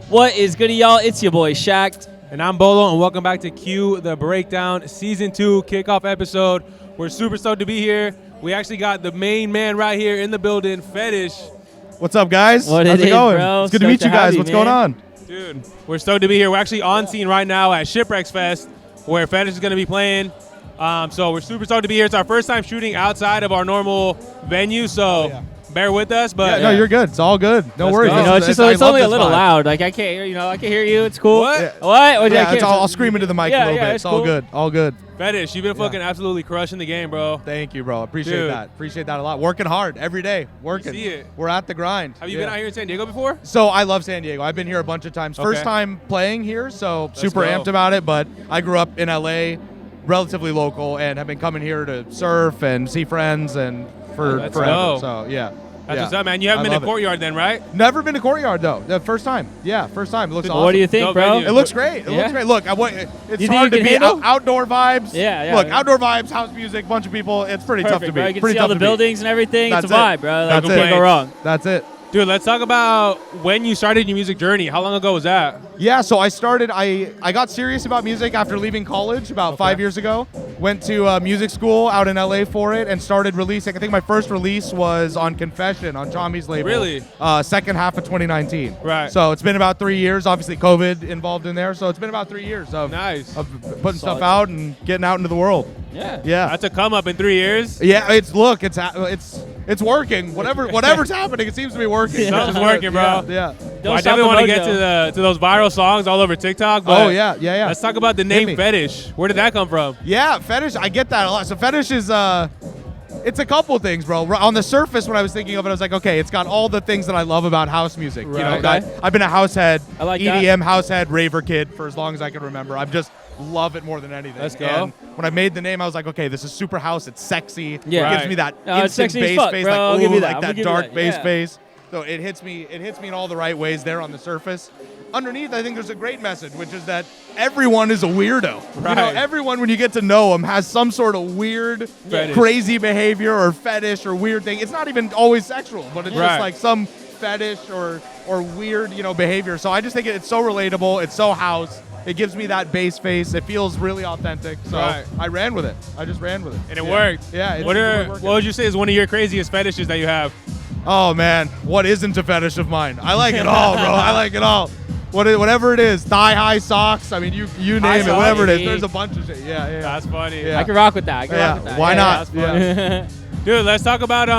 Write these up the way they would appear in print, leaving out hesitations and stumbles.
What is good, y'all? It's your boy Shaq. And I'm Bolo, and welcome back to Q The Breakdown Season 2 kickoff episode. We're super stoked to be here. We actually got the main man right here in the building, Fetish. What's up, guys? What How's it it going? bro? It's good to meet you guys. What's going on? Dude, we're stoked to be here. We're actually on scene right now at Shipwrecks Fest, where Fetish is going to be playing. So we're super stoked to be here. It's our first time shooting outside of our normal venue, so bear with us. But No, you're good. It's all good. No Let's worries. go. You know, it's I it's love only a this little vibe. loud. Like I can't hear. You know, I can hear you. It's cool. What? Yeah. What? Yeah, I'll scream into the mic a little bit. It's all cool. good. All good. Fetish, you've been fucking absolutely crushing the game, bro. Thank you, bro. Appreciate Dude. that. Appreciate that a lot. Working hard every day. Working. see it. We're at the grind. Have you been out here in San Diego before? So I love San Diego. I've been here a bunch of times. First Okay. time playing here, so super go. amped about it. But I grew up in LA, relatively local, and have been coming here to surf and see friends and for Let's forever. go. So yeah. That's yeah. what's up, man. You haven't I been to love it. Courtyard then, right? Never been to Courtyard though. The first time. Yeah, first time. It looks awesome. What do you think, Dope bro? venue. It looks great. It Yeah. looks great. Look, it's think hard you to can beat handle? outdoor vibes. Yeah. Look, outdoor vibes, house music, bunch of people. It's pretty tough to Perfect, beat. bro. You can Pretty see all tough the to beat. buildings and everything. That's it's a vibe, it. bro. That's Like, you can't it. go wrong. That's it. Dude, let's talk about when you started your music journey. How long ago was that? Yeah, so I started. I got serious about music after leaving college about 5 years ago. Went to music school out in LA for it and started releasing. I think my first release was on Confession on Tommy's label. Really? Second half of 2019. Right. So it's been about 3 years. Obviously, COVID involved in there. So it's been about 3 years of Nice. putting stuff out and getting out into the world. Yeah. Yeah. That's a come up in 3 years. Yeah, it's working. Whatever's happening, it seems to be working. Something's working, bro. Yeah. Don't I stop definitely the want to get mojo. to those viral songs all over TikTok. But Oh yeah. let's talk about the Hit me. name Fetish. Where did that come from? Yeah, Fetish. I get that a lot. So Fetish is it's a couple things, bro. On the surface, when I was thinking of it, I was like, okay, it's got all the things that I love about house music. You know, Right. I've been a house head, I like EDM house head, raver kid for as long as I can remember. I've just love it more than anything. Let's go. And when I made the name, I was like, okay, this is super house. It's sexy. Yeah. It gives Right. me that No, it's instant sexy as bass fuck, face, bro. I'll like give ooh, you that. like I'll that give you dark that. bass Yeah. face. So it hits me in all the right ways there on the surface. Underneath, I think there's a great message, which is that everyone is a weirdo. Right. You know, everyone, when you get to know them, has some sort of weird, Fetish. crazy behavior or fetish or weird thing. It's not even always sexual, but it's Right. just like some fetish or weird, behavior. So I just think it's so relatable. It's so house. It gives me that bass face. It feels really authentic. So Right. I ran with it. I just ran with it. And it Yeah. worked. Yeah. It's What working. would you say is one of your craziest fetishes that you have? Oh man, what isn't a fetish of mine? I like it all, bro. I like it all. Whatever it is, thigh-high socks. I mean, you name High it, whatever it is. socks. There's a bunch of shit. Yeah. That's funny. Yeah. I can rock with that. I can Yeah, rock with that. why Yeah, not? that's funny. Dude, let's talk about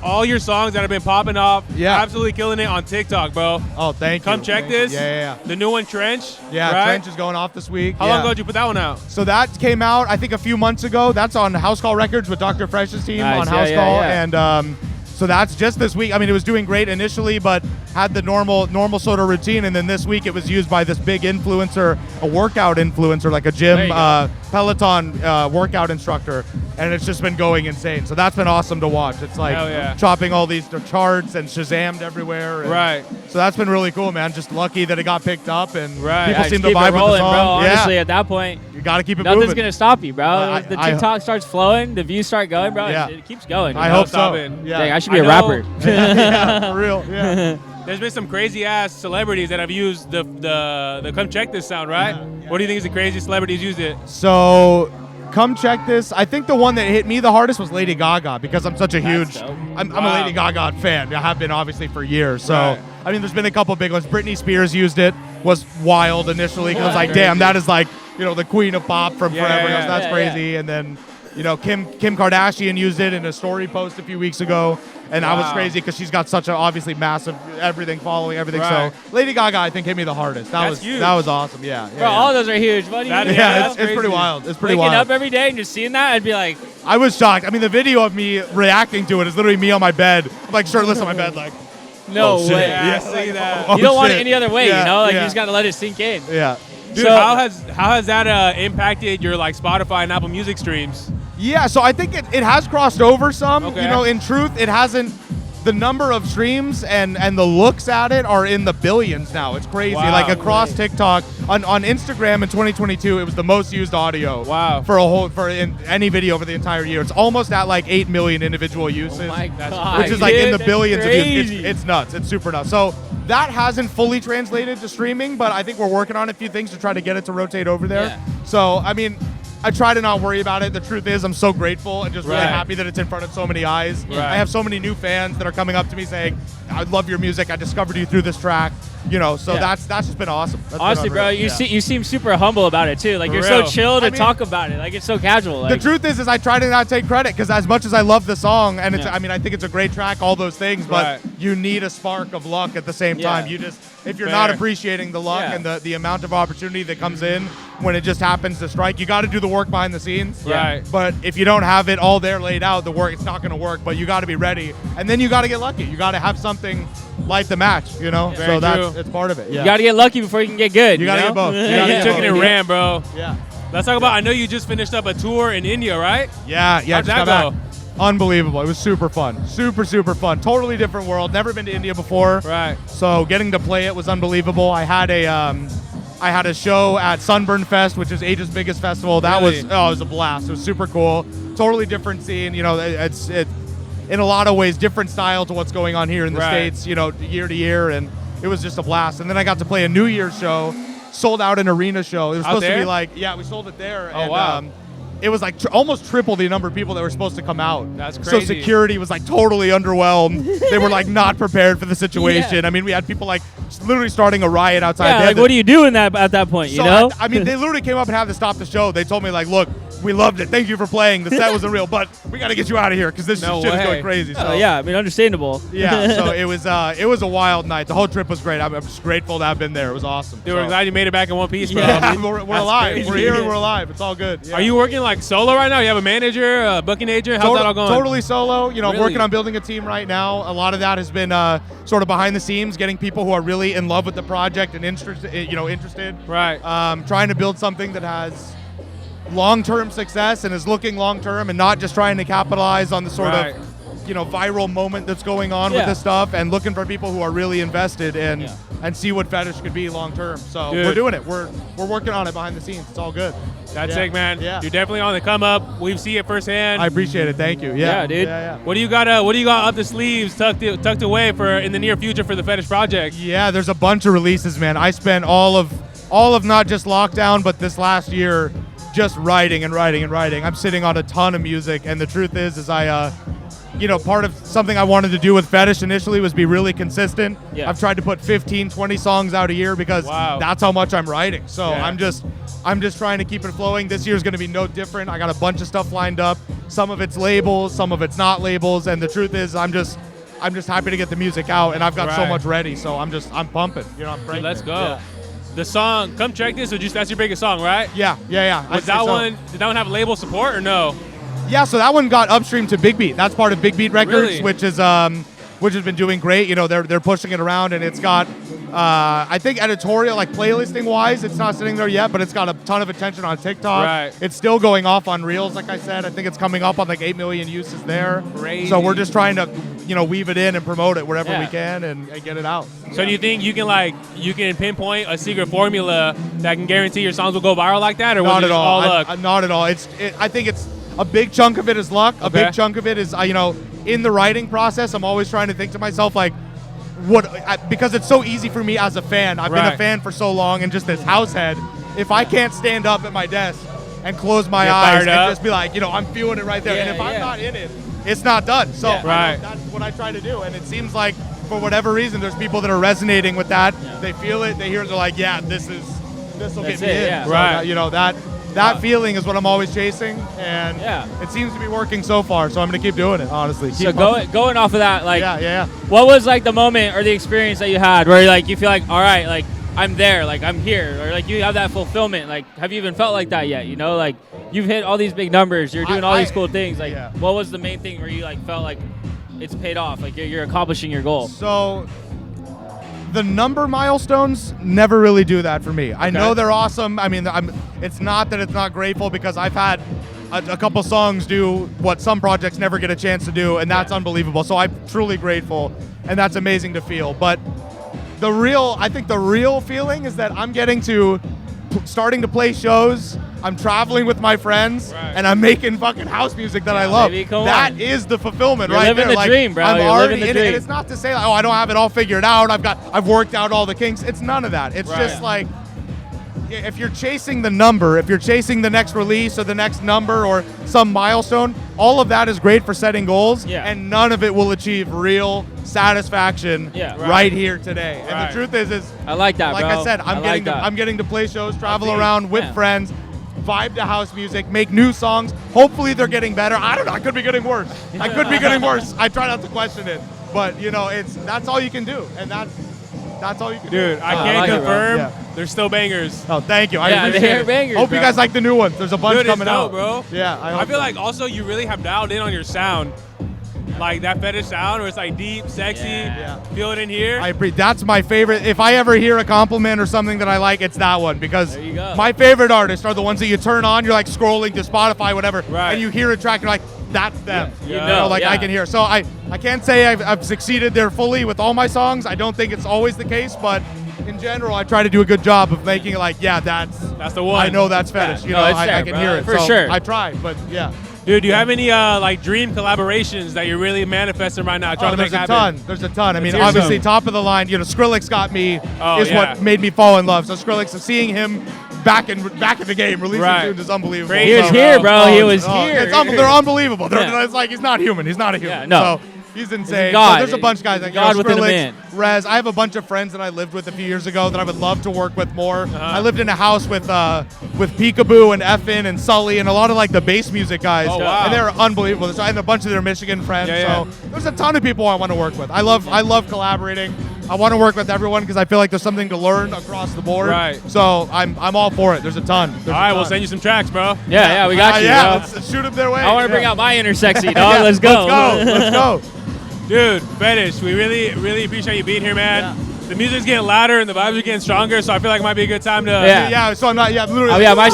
all your songs that have been popping off. Yeah. Absolutely killing it on TikTok, bro. Oh, thank you. Come check Thank you. this. Yeah. The new one, Trench. Yeah, right? Trench is going off this week. How long ago did you put that one out? So that came out, I think, a few months ago. That's on House Call Records with Dr. Fresh's team Nice. on Yeah, House yeah, Call, yeah. and so that's just this week. I mean, it was doing great initially, but had the normal sort of routine, and then this week it was used by this big influencer, a workout influencer, like a There gym you go. Peloton workout instructor, and it's just been going insane. So that's been awesome to watch. It's like Hell yeah. chopping all these charts and Shazammed everywhere. And Right. So that's been really cool, man. Just lucky that it got picked up, and Right. people Yeah, seem just to keep it vibe with the rolling, song. bro. Honestly, yeah, at that point, you got to keep it nothing's moving. gonna stop you, bro. I- The I- TikTok starts flowing, the views start going, bro. Yeah. It keeps going. I you know? hope stop so. it. Yeah. Dang, I should be I a know- rapper. Yeah, for real. Yeah. There's been some crazy ass celebrities that have used the come check this sound, right? What do you think is the craziest celebrities used it? So, come check this. I think the one that hit me the hardest was Lady Gaga because I'm such a huge. dope. I'm a Wow. Lady Gaga fan. I have been obviously for years. So, Right. I mean, there's been a couple big ones. Britney Spears used it. Was wild initially because I was like, Crazy. damn, that is like the queen of pop from Yeah, forever. yeah, That's yeah. crazy. And then. Kim Kardashian used it in a story post a few weeks ago, and that was Wow. crazy because she's got such a obviously massive following, everything. Right. So Lady Gaga, I think, hit me the hardest. That That's was huge. that was awesome. Yeah, Bro, all those are huge. What do you That- mean, yeah, yeah, bro? it's pretty crazy. wild. It's pretty Waking wild. up every day and just seeing that, I'd be like, I was shocked. I mean, the video of me reacting to it is literally me on my bed, like shirtless on my bed, like, no Oh, shit. way. Yeah, Yeah. I see that. Oh, You don't want it shit. any other way, Yeah, you know? Like, yeah. you just got to let it sink in. yeah. Dude, So- how has that impacted your like Spotify and Apple Music streams? Yeah, so I think it has crossed over some. Okay. You know, in truth, it hasn't. The number of streams and the looks at it are in the billions now. It's crazy. Wow. Like across TikTok, on Instagram in 2022, it was the most used audio. Wow. For in any video for the entire year. It's almost at like 8 million individual uses. Oh my That's- God. which is like in dude, the that's billions of views. crazy. It's nuts. It's super nuts. So that hasn't fully translated to streaming, but I think we're working on a few things to try to get it to rotate over there. Yeah. So, I mean, I try to not worry about it. The truth is, I'm so grateful and just really Right. happy that it's in front of so many eyes. Right. I have so many new fans that are coming up to me saying, "I love your music. I discovered you through this track." You know, so Yeah. that's just been awesome. That's been Honestly, bro, unreal. you seem super humble about it too. Like For you're so real. chill to I mean- talk about it. Like it's so casual. The Like, truth is I try to not take credit because as much as I love the song, and it's, Yeah. I mean, I think it's a great track, all those things, but Right. you need a spark of luck at the same Yeah. time. You just, if you're not Fair. appreciating the luck Yeah. and the amount of opportunity that comes in when it just happens to strike, you got to do the work behind the scenes. Right. But if you don't have it all there laid out, the work, it's not going to work. But you got to be ready, and then you got to get lucky. You got to have something like the match, you know. Very So that's true. it's part of it. Yeah. you got to get lucky before you can get good. You gotta know? get both. You Yeah, gotta you get took both. it and ran, bro. Yeah. Let's talk about. I know you just finished up a tour in India, right? Yeah, How'd just that got go? back. Unbelievable. It was super fun. Super fun. Totally different world. Never been to India before. Right. So getting to play it was unbelievable. I had a show at Sunburn Fest, which is Asia's biggest festival. That Really? it was a blast. It was super cool. Totally different scene. You know, it's in a lot of ways different style to what's going on here in the Right. States, you know, year to year, and it was just a blast. And then I got to play a New Year's show, sold out an arena show. It was Out supposed to there? be like, yeah, we sold it there. Oh, and, wow. it was like almost triple the number of people that were supposed to come out. That's So crazy. security was like totally underwhelmed. They were like not prepared for the situation. Yeah. I mean, we had people like literally starting a riot outside. Yeah, They had like to- what do you do in that at that point? You so know? I mean, they literally came up and had to stop the show. They told me like, look, we loved it. Thank you for playing. The set wasn't real, but we got to get you out of here because this No shit is way. going crazy. So Oh, yeah, I mean, understandable. yeah. So it was a wild night. The whole trip was great. I'm just grateful to have been there. It was awesome. Dude, we're So- glad you made it back in one piece, bro. Yeah. we're That's alive. crazy. We're here and we're alive. It's all good. Yeah. Are you working like solo right now? You have a manager, a booking agent? How's that all going? Totally solo. You know, I'm Really? working on building a team right now. A lot of that has been sort of behind the scenes, getting people who are really in love with the project and interested. Right. Trying to build something that has long-term success and is looking long-term and not just trying to capitalize on the sort Right. of viral moment that's going on with Yeah. this stuff, and looking for people who are really invested and Yeah. and see what Fetish could be long-term. So Dude. we're doing it. We're working on it behind the scenes. It's all good. That's Yeah. sick, man. Yeah. You're definitely on the come up. We see it firsthand. I appreciate it. Thank you. Yeah, Yeah, dude. Yeah. What do you got? What do you got up the sleeves, tucked away for in the near future for the Fetish project? Yeah, there's a bunch of releases, man. I spent all of not just lockdown, but this last year just writing and writing and writing. I'm sitting on a ton of music, and the truth is I part of something I wanted to do with Fetish initially was be really consistent. Yeah. I've tried to put 15, 20 songs out a year because Wow. that's how much I'm writing. So Yeah. I'm just trying to keep it flowing. This year's going to be no different. I got a bunch of stuff lined up. Some of it's labels, some of it's not labels, and the truth is I'm just happy to get the music out, and I've got so Right. much ready. So I'm pumping. I'm Dude, breaking let's it. go. Yeah. The song "Come Check This" that's your biggest song, right? Yeah. Was I'd say that so. one? Did that one have label support or no? Yeah, so that one got upstream to Big Beat. That's part of Big Beat Records, Really? which has been doing great. They're pushing it around, and it's got I think editorial, like playlisting wise, it's not sitting there yet, but it's got a ton of attention on TikTok. Right. It's still going off on Reels, like I said. I think it's coming up on like 8 million uses there. Crazy. So we're just trying to weave it in and promote it wherever Yeah. we can and get it out. So do you think you can pinpoint a secret formula that can guarantee your songs will go viral like that, or was Not it at just all. luck? Not at all. I think it's a big chunk of it is luck. A Okay. big chunk of it is in the writing process. I'm always trying to think to myself like, because it's so easy for me as a fan. I've been Right. a fan for so long and just this house head. If I can't stand up at my desk and close my Get eyes fired and up. just be like, I'm feeling it right there. and Yeah, if I'm yeah. not in it, it's not done. So Yeah. Right. that's what I try to do. And it seems like for whatever reason, there's people that are resonating with that. Yeah. They feel it. They hear it. They're like, yeah, this will get That's me it, in. yeah. So Right. that feeling is what I'm always chasing, and Yeah. it seems to be working so far. So I'm gonna keep doing it, honestly. So Keep going off of that, like, yeah. what was like the moment or the experience that you had where like you feel like, all right, like I'm there, like I'm here, or like you have that fulfillment? Like, have you even felt like that yet? Like you've hit all these big numbers, you're doing all these cool things. Like, yeah. what was the main thing where you like felt like it's paid off? Like you're accomplishing your goal. So the number milestones never really do that for me. I know they're awesome. I mean, it's not that it's not grateful because I've had a couple songs do what some projects never get a chance to do, and that's unbelievable. So I'm truly grateful, and that's amazing to feel. But I think the real feeling is that I'm getting to starting to play shows I'm traveling with my friends, and I'm making fucking house music that I love. Baby, come that on. is the fulfillment You're right living there. the dream, bro. I'm You're already living the in it. dream. And it's not to say like, oh, I don't have it all figured out. I've worked out all the kinks. It's none of that. It's just like, if you're chasing the number, if you're chasing the next release or the next number or some milestone, all of that is great for setting goals, and none of it will achieve real satisfaction right here today. And the truth is I like that, like bro. I said, I'm getting to play shows, travel around with friends, vibe to house music, make new songs. Hopefully they're getting better. I don't know. I could be getting worse. I could be getting worse. I try not to question it, but that's all you can do, and that's all you can do. Dude, I can't confirm. They're still bangers. Oh, thank you. I appreciate they're it. bangers, Hope bro. you guys like the new ones. There's a bunch Dude, coming it's dope, out, bro. Yeah, I feel like also you really have dialed in on your sound. Like that Fetish sound where it's like deep, sexy, feel it in here. That's my favorite. If I ever hear a compliment or something that I like, it's that one, because There you go. my favorite artists are the ones that you turn on, you're like scrolling to Spotify, whatever, and you hear a track, you're like, that's them. You know, I can hear. So I can't say I've succeeded there fully with all my songs. I don't think it's always the case, but in general, I try to do a good job of making it like, that's the one. I know that's Fetish. Yeah. I can hear it. For so sure. I try, but yeah. Dude, do you have any like dream collaborations that you're really manifesting right now, trying to make happen? There's a ton. I mean, hear obviously, some. top of the line. Skrillex got me. Oh, What made me fall in love. So Skrillex, seeing him back in the game, releasing tunes is unbelievable. He was here, bro. He was here. They're unbelievable. It's like he's not human. He's not a human. Yeah, no. So he's insane. God. So there's a bunch of guys like God within a Skrillex, man. Rez. I have a bunch of friends that I lived with a few years ago that I would love to work with more. I lived in a house with Peekaboo and Effin and Sully and a lot of like the bass music guys. Oh, wow. And they're unbelievable. So I had a bunch of their Michigan friends. Yeah, So there's a ton of people I want to work with. I love collaborating. I want to work with everyone because I feel like there's something to learn across the board. Right. So I'm all for it. There's a ton. All right, we'll send you some tracks, bro. Yeah, we got you, yeah, bro. let's shoot them their way. I want to bring out my inner sexy, dog. Yeah, Let's go. Let's go. Dude, Fetish, we really, really appreciate you being here, man. The music's getting louder and the vibes are getting stronger, so I feel like it might be a good time to. Yeah. So I'm not. Yeah, literally. Oh yeah, my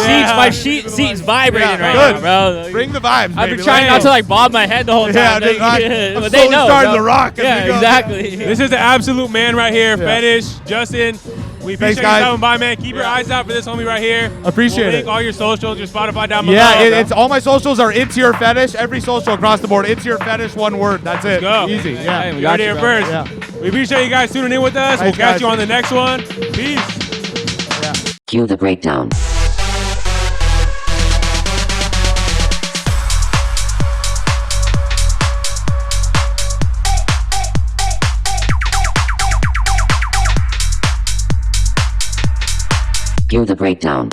seat's vibrating right good. now, bro. Bring the vibes. I've been baby. trying not to like bob my head the whole time. dude, I'm But slowly they know. starting bro. to rock as Yeah, we go. exactly. This is the absolute man right here, Fetish, Justin. We appreciate you guys. coming by, man. Keep your eyes out for this homie right here. Appreciate we'll link it. all your socials, your Spotify down below. Yeah, it's all my socials are It's Your Fetish. Every social across the board. It's Your Fetish, one word. That's it. Go. Easy. Yeah. Hey, we You got heard it you, here bro. first. Yeah. We appreciate you guys tuning in with us. We'll Thanks, catch guys. you on the next one. Peace. Cue the breakdown. Cue the breakdown.